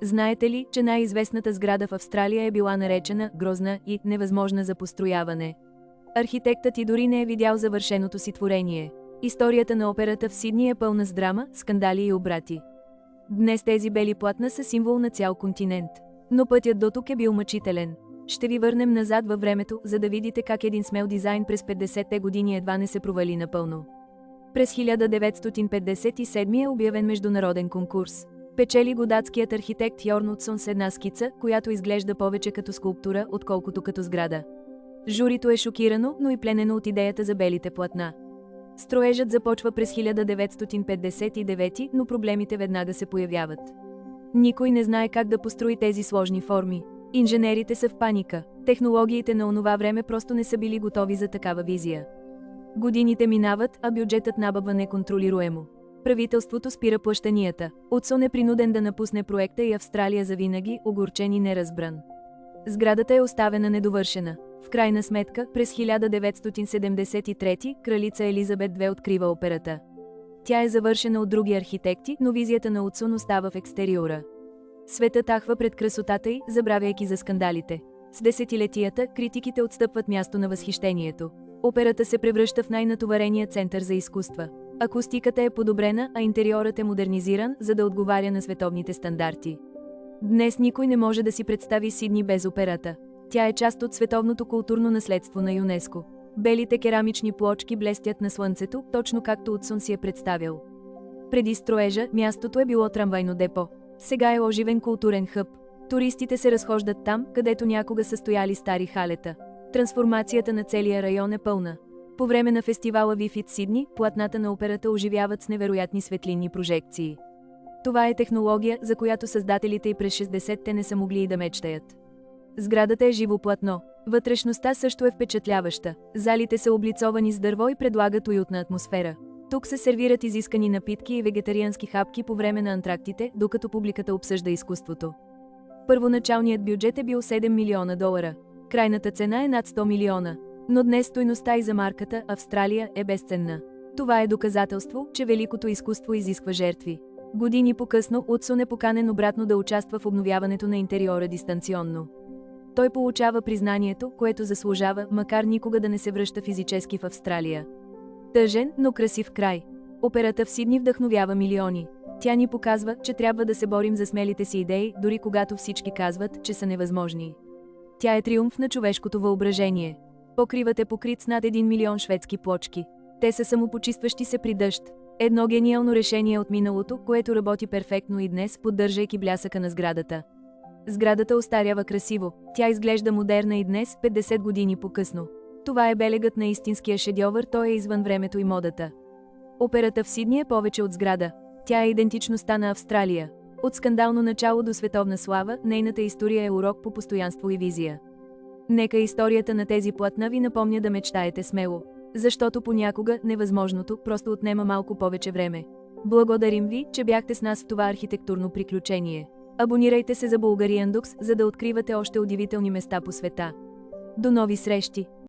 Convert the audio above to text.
Знаете ли, че най-известната сграда в Австралия е била наречена грозна и невъзможна за построяване? Архитектът и дори не е видял завършеното си творение. Историята на операта в Сидни е пълна с драма, скандали и обрати. Днес тези бели платна са символ на цял континент. Но пътят до тук е бил мъчителен. Ще ви върнем назад във времето, за да видите как един смел дизайн през 50-те години едва не се провали напълно. През 1957 е обявен международен конкурс. Печели го датският архитект Йорн Утсон с една скица, която изглежда повече като скулптура, отколкото като сграда. Журито е шокирано, но и пленено от идеята за белите платна. Строежът започва през 1959, но проблемите веднага се появяват. Никой не знае как да построи тези сложни форми. Инженерите са в паника. Технологиите на онова време просто не са били готови за такава визия. Годините минават, а бюджетът набъбва неконтролируемо. Правителството спира плащанията. Утсон е принуден да напусне проекта и Австралия завинаги, огорчен и неразбран. Сградата е оставена недовършена. В крайна сметка, през 1973 кралица Елизабет II открива операта. Тя е завършена от други архитекти, но визията на Утсон остава в екстериора. Светът ахва пред красотата й, забравяйки за скандалите. С десетилетията, критиките отстъпват място на възхищението. Операта се превръща в най-натоварения център за изкуства. Акустиката е подобрена, а интериорът е модернизиран, за да отговаря на световните стандарти. Днес никой не може да си представи Сидни без операта. Тя е част от световното културно наследство на ЮНЕСКО. Белите керамични плочки блестят на слънцето, точно както Утсон си е представил. Преди строежа, мястото е било трамвайно депо. Сега е оживен културен хъб. Туристите се разхождат там, където някога са стояли стари халета. Трансформацията на целия район е пълна. По време на фестивала Vivid Сидни, платната на операта оживяват с невероятни светлинни прожекции. Това е технология, за която създателите и през 60-те не са могли и да мечтаят. Сградата е живо платно. Вътрешността също е впечатляваща. Залите са облицовани с дърво и предлагат уютна атмосфера. Тук се сервират изискани напитки и вегетариански хапки по време на антрактите, докато публиката обсъжда изкуството. Първоначалният бюджет е бил $7 милиона. Крайната цена е над 100 милиона. Но днес стойността и за марката Австралия е безценна. Това е доказателство, че великото изкуство изисква жертви. Години по-късно Утсон е поканен обратно да участва в обновяването на интериора дистанционно. Той получава признанието, което заслужава, макар никога да не се връща физически в Австралия. Тъжен, но красив край. Операта в Сидни вдъхновява милиони. Тя ни показва, че трябва да се борим за смелите си идеи, дори когато всички казват, че са невъзможни. Тя е триумф на човешкото въображение. Покривът е покрит с над 1 милион шведски плочки. Те са самопочистващи се при дъжд. Едно гениално решение от миналото, което работи перфектно и днес, поддържайки блясъка на сградата. Сградата остарява красиво. Тя изглежда модерна и днес, 50 години по-късно. Това е белегът на истинския шедьовър, той е извън времето и модата. Операта в Сидни е повече от сграда. Тя е идентичността на Австралия. От скандално начало до световна слава, нейната история е урок по постоянство и визия. Нека историята на тези платна ви напомня да мечтаете смело. Защото понякога невъзможното просто отнема малко повече време. Благодарим ви, че бяхте с нас в това архитектурно приключение. Абонирайте се за Bulgarian Dux, за да откривате още удивителни места по света. До нови срещи!